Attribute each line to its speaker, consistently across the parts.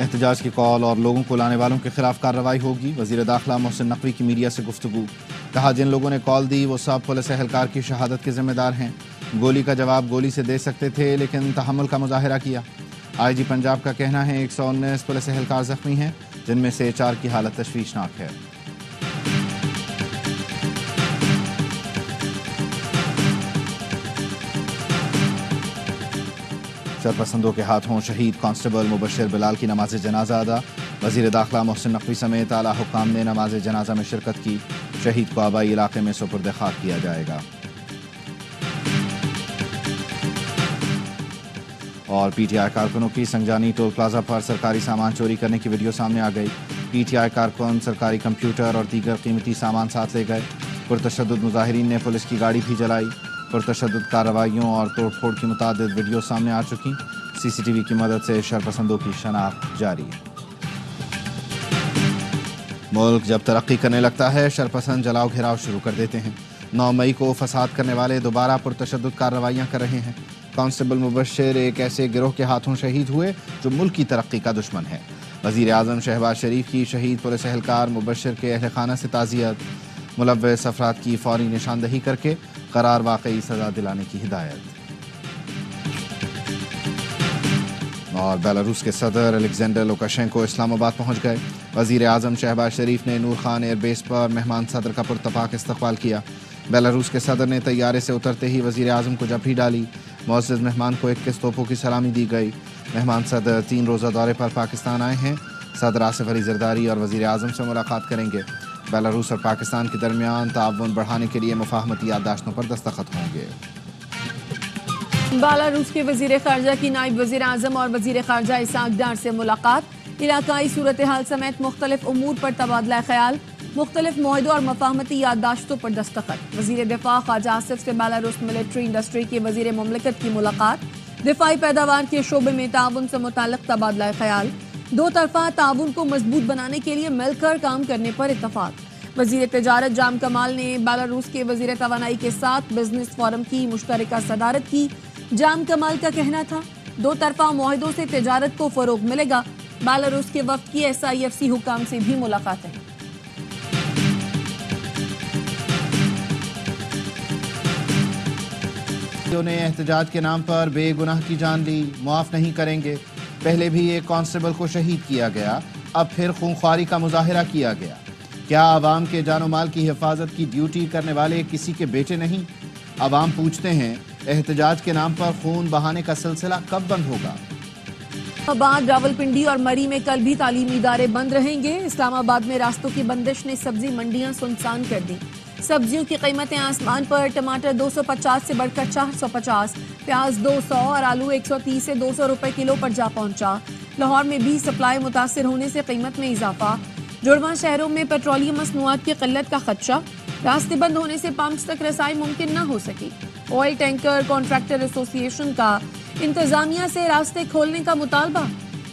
Speaker 1: احتجاج کی کال اور لوگوں کو لانے والوں کے خلاف کارروائی ہوگی۔ وزیر داخلہ محسن نقوی کی میڈیا سے گفتگو، کہا جن لوگوں نے کال دی وہ سب پولیس اہلکار کی شہادت کے ذمہ دار ہیں۔ گولی کا جواب گولی سے دے سکتے تھے لیکن تحمل کا مظاہرہ کیا۔ آئی جی پنجاب کا کہنا ہے 119 پولیس اہلکار زخمی ہیں، جن میں سے 4 کی حالت تشویشناک ہے۔ شرپسندوں کے ہاتھوں شہید کانسٹیبل مبشر بلال کی نماز جنازہ ادا۔ وزیر داخلہ محسن نقوی سمیت اعلیٰ حکام نے نماز جنازہ میں شرکت کی۔ شہید کو آبائی علاقے میں سپرد خاک کیا جائے گا۔ اور پی ٹی آئی کارکنوں کی سنگجانی ٹول پلازہ پر سرکاری سامان چوری کرنے کی ویڈیو سامنے آ گئی۔ پی ٹی آئی کارکن سرکاری کمپیوٹر اور دیگر قیمتی سامان ساتھ لے گئے۔ پرتشدد مظاہرین نے پولیس کی گاڑی بھی جلائی۔ پرتشدد کارروائیوں اور توڑ پھوڑ کی متعدد ویڈیو سامنے آ چکی۔ سی سی ٹی وی کی مدد سے شرپسندوں کی شناخت جاری ہے۔ ملک جب ترقی کرنے لگتا ہے شرپسند جلاؤ گھیراؤ شروع کر دیتے ہیں۔ 9 مئی کو فساد کرنے والے دوبارہ پرتشدد کارروائیاں کر رہے ہیں۔ کانسٹیبل مبشر ایک ایسے گروہ کے ہاتھوں شہید ہوئے جو ملک کی ترقی کا دشمن ہے۔ وزیر اعظم شہباز شریف کی شہید پولیس اہلکار مبشر کے اہل خانہ سے تعزیت، ملوث افراد کی فوری نشاندہی کر کے قرار واقعی سزا دلانے کی ہدایت۔ اور بیلاروس کے صدر الیگزینڈر لوکاشینکو اسلام آباد پہنچ گئے۔ وزیر اعظم شہباز شریف نے نور خان ایئر بیس پر مہمان صدر کا پرتپاک استقبال کیا۔ بیلاروس کے صدر نے طیارے سے اترتے ہی وزیر اعظم کو جپھی ڈالی۔ معزز مہمان کو 21 توپوں کی سلامی دی گئی۔ مہمان صدر 3 روزہ دورے پر پاکستان آئے ہیں۔ صدر آصف علی زرداری اور وزیر اعظم سے ملاقات کریں گے۔ بیلاروس اور پاکستان کے درمیان تعاون بڑھانے کے لیے مفاہمتی یادداشتوں پر دستخط ہوں گے۔
Speaker 2: بیلاروس کے وزیر خارجہ کی نائب وزیر اعظم اور وزیر خارجہ اسحاق ڈار سے ملاقات، علاقائی صورتحال سمیت مختلف امور پر تبادلہ خیال، مختلف معاہدوں اور مفاہمتی یادداشتوں پر دستخط۔ وزیر دفاع خواجہ آصف سے بیلاروس ملٹری انڈسٹری کے وزیر مملکت کی ملاقات، دفاعی پیداوار کے شعبے میں تعاون سے متعلق تبادلہ خیال، 2 طرفہ تعاون کو مضبوط بنانے کے لیے مل کر کام کرنے پر اتفاق۔ وزیر تجارت جام کمال نے بیلاروس کے وزیر توانائی کے ساتھ بزنس فورم کی مشترکہ صدارت کی۔ جام کمال کا کہنا تھا 2 طرفہ معاہدوں سے تجارت کو فروغ ملے گا۔ بیلاروس کے وفد کی SIFC حکام سے بھی ملاقاتیں۔
Speaker 1: نے احتجاج کے نام پر بے گناہ کی جان لی، معاف نہیں کریں گے۔ پہلے بھی ایک کانسٹیبل کو شہید کیا گیا، اب پھر خونخواری کا مظاہرہ کیا گیا۔ کیا عوام کے جان و مال کی حفاظت کی ڈیوٹی کرنے والے کسی کے بیٹے نہیں؟ عوام پوچھتے ہیں احتجاج کے نام پر خون بہانے کا سلسلہ کب بند ہوگا؟
Speaker 2: اسلام آباد، راولپنڈی اور مری میں کل بھی تعلیمی ادارے بند رہیں گے۔ اسلام آباد میں راستوں کی بندش نے سبزی منڈیاں سنسان کر دی۔ سبزیوں کی قیمتیں آسمان پر، ٹماٹر 250 سے بڑھ کر 450، پیاز 200 اور آلو 130 سے 200 روپے کلو پر جا پہنچا۔ لاہور میں بھی سپلائی متاثر ہونے سے قیمت میں اضافہ۔ جڑواں شہروں میں پیٹرولیم مصنوعات کی قلت کا خدشہ، راستے بند ہونے سے پمپس تک رسائی ممکن نہ ہو سکی۔ آئل ٹینکر کانٹریکٹر ایسوسی ایشن کا انتظامیہ سے راستے کھولنے کا مطالبہ،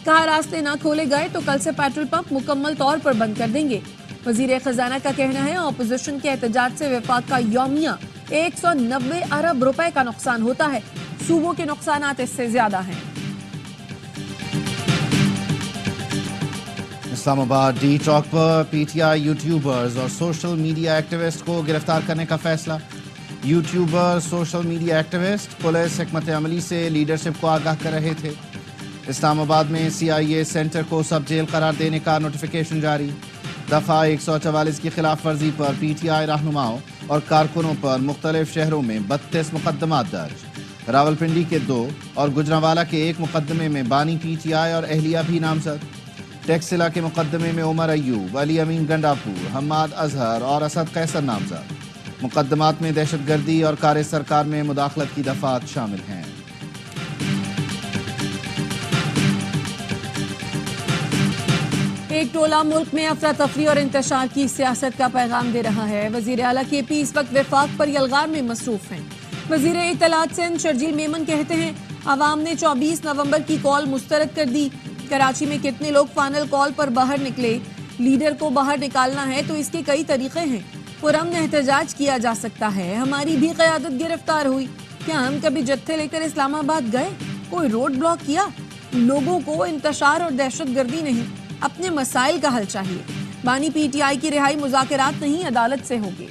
Speaker 2: کہا راستے نہ کھولے گئے تو کل سے پیٹرول پمپ مکمل طور پر بند کر دیں گے۔ وزیر خزانہ کا کہنا ہے اپوزیشن کے احتجاج سے وفاق کا یومیہ 190 ارب روپے کا نقصان ہوتا ہے، صوبوں کے نقصانات اس سے زیادہ ہیں۔
Speaker 1: اسلام آباد D Chowk per P T I YouTubers اور سوشل میڈیا ایکٹیوسٹ کو گرفتار کرنے کا فیصلہ۔ YouTuber social media activist police حکمت عملی سے لیڈرشپ کو آگاہ کر رہے تھے۔ اسلام آباد میں CIA سینٹر کو سب جیل قرار دینے کا نوٹیفیکیشن جاری۔ دفعہ 144 کی خلاف ورزی پر PTI رہنماؤں اور کارکنوں پر مختلف شہروں میں 32 مقدمات درج۔ راولپنڈی کے 2 اور گجرانوالہ کے 1 مقدمے میں بانی PTI اور اہلیہ بھی نامزد۔ ٹیکسلا کے مقدمے میں عمر ایوب، علی امین گنڈاپور، حماد اظہر اور اسد قیصر نامزد۔ مقدمات میں دہشت گردی اور کار سرکار میں مداخلت کی دفعات شامل ہیں۔
Speaker 2: ایک ٹولہ ملک میں افراتفری اور انتشار کی سیاست کا پیغام دے رہا ہے۔ وزیر اعلیٰ KP اس وقت وفاق پر یلغار میں مصروف ہیں۔ وزیر اطلاعات سندھ شرجیل میمن کہتے ہیں عوام نے 24 نومبر کی کال مسترد کر دی۔ کراچی میں کتنے لوگ فائنل کال پر باہر نکلے؟ لیڈر کو باہر نکالنا ہے تو اس کے کئی طریقے ہیں۔ پرامن احتجاج کیا جا سکتا ہے۔ ہماری بھی قیادت گرفتار ہوئی۔ کیا ہم کبھی جتھے لے کر اسلام آباد گئے؟ کوئی روڈ بلاک کیا؟ لوگوں کو انتشار اور دہشت گردی نہیں، اپنے مسائل کا حل چاہیے۔ بانی پی ٹی آئی کی رہائی مذاکرات نہیں، عدالت سے ہوگی۔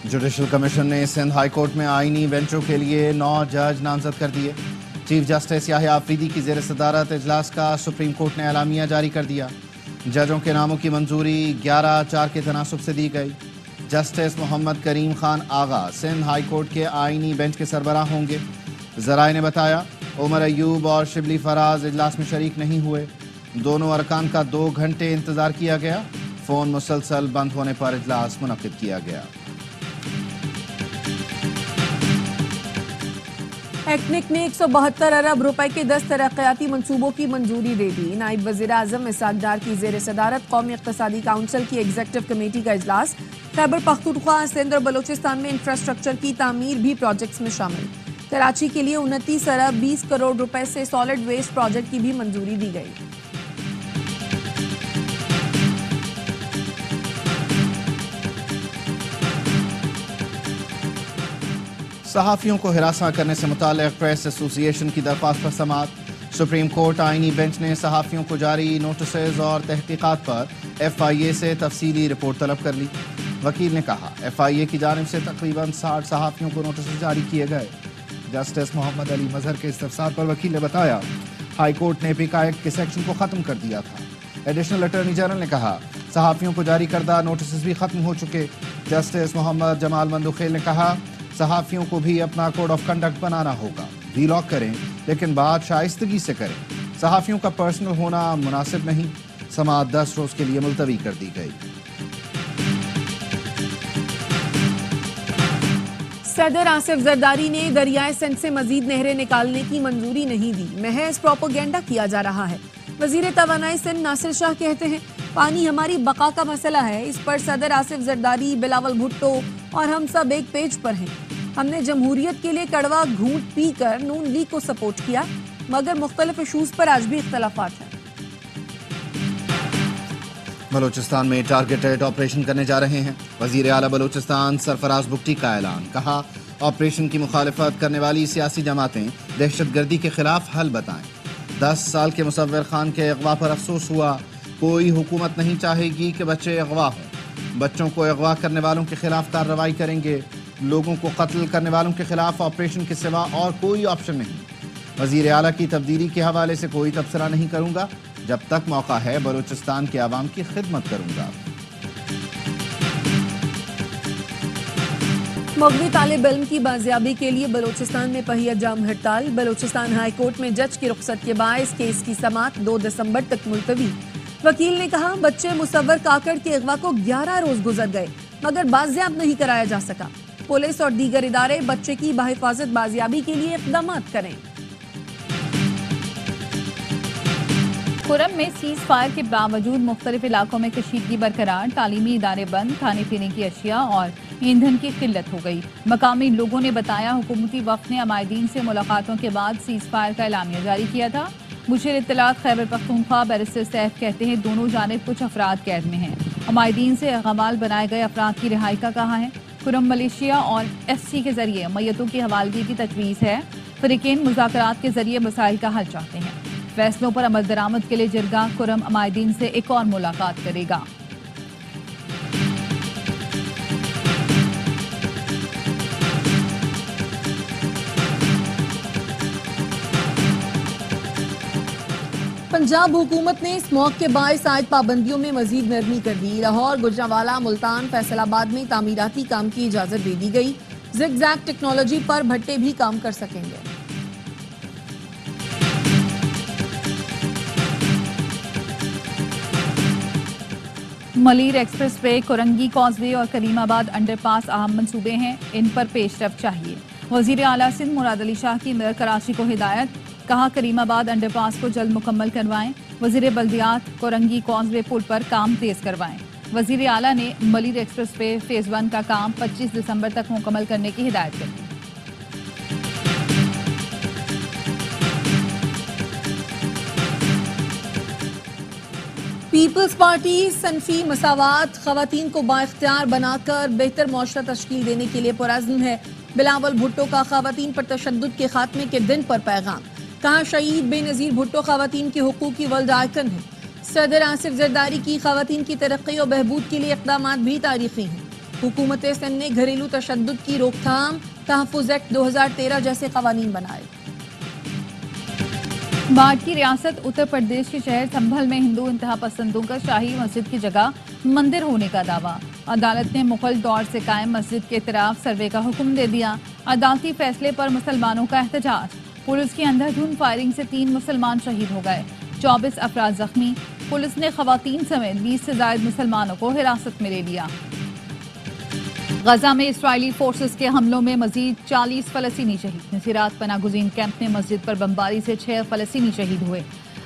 Speaker 1: جوڈیشل کمیشن نے سندھ ہائی کورٹ میں آئینی بینچوں کے لیے 9 جج نامزد کر دیے۔ چیف جسٹس یحییٰ آفریدی کی زیر صدارت اجلاس کا سپریم کورٹ نے اعلامیہ جاری کر دیا۔ ججوں کے ناموں کی منظوری 11/4 کے تناسب سے دی گئی۔ جسٹس محمد کریم خان آغا سندھ ہائی کورٹ کے آئینی بینچ کے سربراہ ہوں گے۔ ذرائع نے بتایا عمر ایوب اور شبلی فراز اجلاس میں شریک نہیں ہوئے۔ دونوں ارکان کا 2 گھنٹے انتظار کیا گیا۔ فون مسلسل بند ہونے پر اجلاس منعقد کیا گیا۔
Speaker 2: ایکنک نے 172 ارب روپے کے 10 ترقیاتی منصوبوں کی منظوری دے دی۔ نائب وزیر اعظم اسحاق ڈار کی زیر صدارت قومی اقتصادی کونسل کی ایگزیکٹو کمیٹی کا اجلاس۔ خیبر پختونخوا، سندھ اور بلوچستان میں انفراسٹرکچر کی تعمیر بھی پروجیکٹس میں شامل۔ کراچی کے لیے 29 ارب 20 کروڑ روپے سے سالڈ ویسٹ پروجیکٹ کی بھی منظوری دی گئی۔
Speaker 1: صحافیوں کو ہراساں کرنے سے متعلق پریس ایسوسی ایشن کی درخواست پر سماعت۔ سپریم کورٹ آئینی بینچ نے صحافیوں کو جاری نوٹسز اور تحقیقات پر ایف آئی اے سے تفصیلی رپورٹ طلب کر لی۔ وکیل نے کہا ایف آئی اے کی جانب سے تقریباً 60 صحافیوں کو نوٹسز جاری کیے گئے۔ جسٹس محمد علی مظہر کے استفسار پر وکیل نے بتایا ہائی کورٹ نے پیکا ایکٹ کے سیکشن کو ختم کر دیا تھا۔ ایڈیشنل اٹارنی جنرل نے کہا صحافیوں کو جاری کردہ نوٹسز بھی ختم ہو چکے۔ جسٹس محمد جمال مندوخیل نے کہا صحافیوں کو بھی اپنا کوڈ آف کنڈکٹ بنانا ہوگا۔ وی لاگ کریں لیکن بات شائستگی سے کریں۔ صحافیوں کا پرسنل ہونا مناسب نہیں۔ سماعت 10 روز کے لیے ملتوی کر دی گئی۔
Speaker 2: صدر آصف زرداری نے دریائے سندھ سے مزید نہریں نکالنے کی منظوری نہیں دی، محض پروپیگنڈا کیا جا رہا ہے۔ وزیر توانائی سندھ ناصر شاہ کہتے ہیں پانی ہماری بقا کا مسئلہ ہے، اس پر صدر آصف زرداری، بلاول بھٹو اور ہم سب ایک پیج پر ہیں۔ ہم نے جمہوریت کے لیے کڑوا گھونٹ پی کر نون لیگ کو سپورٹ کیا، مگر مختلف ایشوز پر آج بھی اختلافات ہیں۔
Speaker 1: بلوچستان میں ٹارگیٹڈ آپریشن کرنے جا رہے ہیں۔ وزیر اعلیٰ بلوچستان سرفراز بگٹی کا اعلان، کہا آپریشن کی مخالفت کرنے والی سیاسی جماعتیں دہشت گردی کے خلاف حل بتائیں۔ 10 سال کے مصور خان کے اغوا پر افسوس ہوا، کوئی حکومت نہیں چاہے گی کہ بچے اغوا ہوں۔ بچوں کو اغوا کرنے والوں کے خلاف کارروائی کریں گے۔ لوگوں کو قتل کرنے والوں کے خلاف آپریشن کے سوا اور کوئی آپشن نہیں۔ وزیر اعلیٰ کی تبدیلی کے حوالے سے کوئی تبصرہ نہیں کروں گا، جب تک موقع ہے بلوچستان کے عوام کی خدمت کروں گا۔
Speaker 2: مغوی طالب علم کی بازیابی کے لیے بلوچستان میں پہیہ جام ہڑتال۔ بلوچستان ہائی کورٹ میں جج کی رخصت کے باعث کیس کی سماعت 2 دسمبر تک ملتوی۔ وکیل نے کہا بچے مصور کاکڑ کے اغوا کو 11 روز گزر گئے مگر بازیاب نہیں کرایا جا سکا۔ پولیس اور دیگر ادارے بچے کی بحفاظت بازیابی کے لیے اقدامات کریں۔
Speaker 3: خرم میں سیز فائر کے باوجود مختلف علاقوں میں کشیدگی برقرار، تعلیمی ادارے بند، کھانے پینے کی اشیاء اور ایندھن کی قلت ہو گئی۔ مقامی لوگوں نے بتایا حکومتی وفد نے عمائدین سے ملاقاتوں کے بعد سیز فائر کا اعلامیہ جاری کیا تھا۔ مشیر اطلاعات خیبر پختونخوا بیرسٹر سیف کہتے ہیں دونوں جانب کچھ افراد قید میں ہیں۔ عمائدین سے غمال بنائے گئے افراد کی رہائی کا کہا ہے۔ خرم ملیشیا اور ایف سی کے ذریعے میتوں کی حوالگی کی تجویز ہے۔ فریقین مذاکرات کے ذریعے مسائل کا حل چاہتے ہیں۔ فیصلوں پر عمل درآمد کے لیے جرگہ خرم عمائدین سے ایک اور ملاقات کرے گا۔
Speaker 2: پنجاب حکومت نے اسموگ کے باعث عائد پابندیوں میں مزید نرمی کر دی۔ لاہور، گوجرانوالہ، ملتان، فیصل آباد میں تعمیراتی کام کی اجازت دے دی گئی۔ زگ زیگ ٹیکنالوجی پر بھٹے بھی کام کر سکیں گے۔
Speaker 3: Malir express way, Korangi cause وے اور کریم آباد انڈر پاس اہم منصوبے ہیں، ان پر پیش رفت چاہیے۔ وزیر اعلیٰ سندھ مراد علی شاہ کی میئر کراچی کو ہدایت، کہا کریم آباد انڈر پاس کو جلد مکمل کروائیں۔ وزیر بلدیات کورنگی کاز وے پل پر کام تیز کروائیں۔ وزیر اعلیٰ نے ملیر ایکسپریس وے فیز 1 کا کام 25 دسمبر تک مکمل کرنے کی ہدایت کر دی۔
Speaker 2: پیپلز پارٹی صنفی مساوات، خواتین کو بااختیار بنا کر بہتر معاشرہ تشکیل دینے کے لیے پرعزم ہے۔ بلاول بھٹو کا خواتین پر تشدد کے خاتمے کے دن پر پیغام، کہا شہید بے نظیر بھٹو خواتین کے حقوق کی ورلڈ آئیکن ہے۔ صدر آصف زرداری کی خواتین کی ترقی و بہبود کے لیے اقدامات بھی تاریخی ہیں۔ حکومت سندھ نے گھریلو تشدد کی روک تھام تحفظ ایکٹ 2013 جیسے قوانین بنائے۔
Speaker 3: باڑ کی ریاست اتر پردیش کے شہر سنبھل میں ہندو انتہا پسندوں کا شاہی مسجد کی جگہ مندر ہونے کا دعویٰ۔ عدالت نے مغل دور سے قائم مسجد کے اعتراف سروے کا حکم دے دیا۔ عدالتی فیصلے پر مسلمانوں کا احتجاج۔ پولیس کی اندھا دھند فائرنگ سے 3 مسلمان شہید ہو گئے، 24 افراد زخمی۔ پولیس نے خواتین سمیت 20 سے زائد مسلمانوں کو حراست میں لے لیا۔ غزہ میں اسرائیلی فورسز کے حملوں میں مزید 40 فلسطینی شہید۔ نصیرات پناہ گزین کیمپ میں مسجد پر بمباری سے 6 فلسطینی شہید ہوئے۔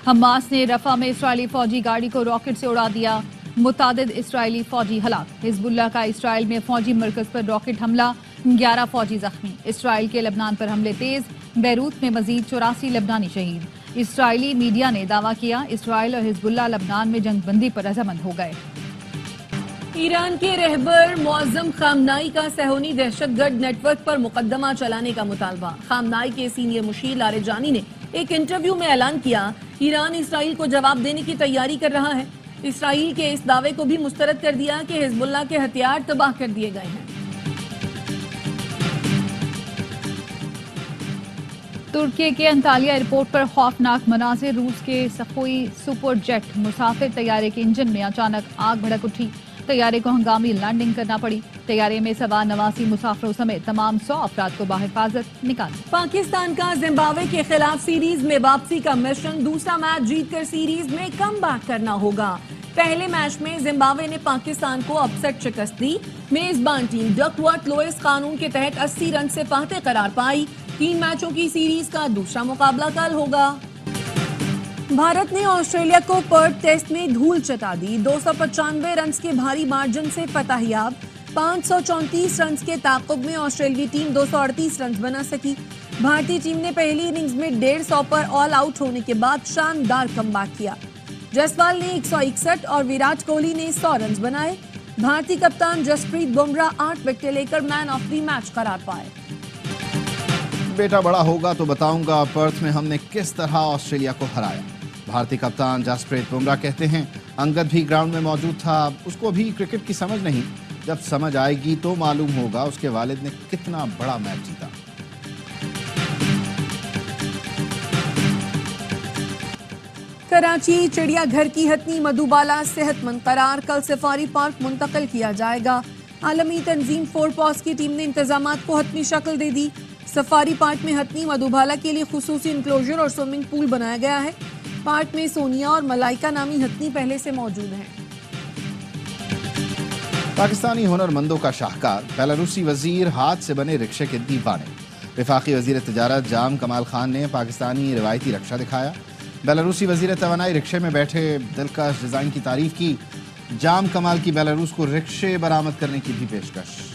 Speaker 3: حماس نے رفح میں اسرائیلی فوجی گاڑی کو راکٹ سے اڑا دیا، متعدد اسرائیلی فوجی ہلاک۔ حزب اللہ کا اسرائیل میں فوجی مرکز پر راکٹ حملہ، 11 فوجی زخمی۔ اسرائیل کے لبنان پر حملے تیز، بیروت میں مزید 84 لبنانی شہید۔ اسرائیلی میڈیا نے دعویٰ کیا اسرائیل اور حزب اللہ لبنان میں جنگ بندی پر رضامند ہو گئے۔
Speaker 2: ایران کے رہبر معظم خامنائی کا صہیونی دہشت گرد نیٹ ورک پر مقدمہ چلانے کا مطالبہ۔ خامنائی کے سینئر مشیر لاریجانی نے ایک انٹرویو میں اعلان کیا ایران اسرائیل کو جواب دینے کی تیاری کر رہا ہے۔ اسرائیل کے اس دعوے کو بھی مسترد کر دیا کہ حزب اللہ کے ہتھیار تباہ کر دیے گئے ہیں۔
Speaker 3: ترکی کے انطالیہ ایئرپورٹ پر خوفناک مناظر، روس کے سخوئی سپر جیٹ مسافر طیارے کے انجن میں اچانک آگ بھڑک اٹھی، طیارے کو ہنگامی لینڈنگ کرنا پڑی۔ طیارے میں سوار 89 مسافروں سمیت تمام 100 افراد کو بحفاظت نکالا۔
Speaker 2: پاکستان کا زمبابوے کے خلاف سیریز میں واپسی کا مشن، دوسرا میچ جیت کر سیریز میں کم بیک کرنا ہوگا۔ پہلے میچ میں زمبابوے نے پاکستان کو اپسٹ شکست دی۔ میزبان ٹیم ڈک ورتھ لوئس قانون کے تحت 80 رن سے فاتح قرار پائی۔ 3 میچوں کی سیریز کا دوسرا مقابلہ کل ہوگا۔ بھارت نے آسٹریلیا کو پرتھ ٹیسٹ میں دھول چٹا دی، 295 رنز کے بھاری مارجن سے فتح یاب۔ 534 رنز کے تعاقب میں آسٹریلوی ٹیم 238 رنز بنا سکی۔ بھارتی ٹیم نے پہلی اننگز میں 150 پر آل آؤٹ ہونے کے بعد شاندار کم بیک کیا۔ جسوال نے 161 اور وراٹ کوہلی نے 100 رنز بنائے۔ بھارتی کپتان جسپریت بمراہ 8 وکٹیں لے کر مین آف دی میچ قرار پائے۔
Speaker 1: بیٹا بڑا ہوگا تو بتاؤں گا پرتھ میں ہم نے کس طرح آسٹریلیا کو ہرایا۔ بھارتی کپتان جسپریت بمراہ کہتے ہیں انگد بھی گراؤنڈ میں موجود تھا، اس کو بھی کرکٹ کی سمجھ نہیں، جب سمجھ آئے گی تو معلوم ہوگا اس کے والد نے کتنا بڑا میچ جیتا۔
Speaker 2: کراچی چڑیا گھر کی ہتنی مدھوبالا صحت مند قرار، کل سفاری پارک منتقل کیا جائے گا۔ عالمی تنظیم فورپاس کی ٹیم نے انتظامات کو حتمی شکل دے دی۔ سفاری پارک میں ہتنی مدھوبالا کے لیے خصوصی انکلوژر اور سوئمنگ پول بنایا گیا ہے۔ پارک میں سونیا اور ملائکہ نامی ہتنی پہلے سے موجود ہیں۔
Speaker 1: پاکستانی ہنر مندوں کا شاہکار، بیلاروسی وزیر ہاتھ سے بنے رکشے کے دیوانے۔ وفاقی وزیر تجارت جام کمال خان نے پاکستانی روایتی رکشہ دکھایا۔ بیلاروسی وزیر توانائی رکشے میں بیٹھے دلکش ڈیزائن کی تعریف کی۔ جام کمال کی بیلاروس کو رکشے برآمد کرنے کی بھی پیشکش۔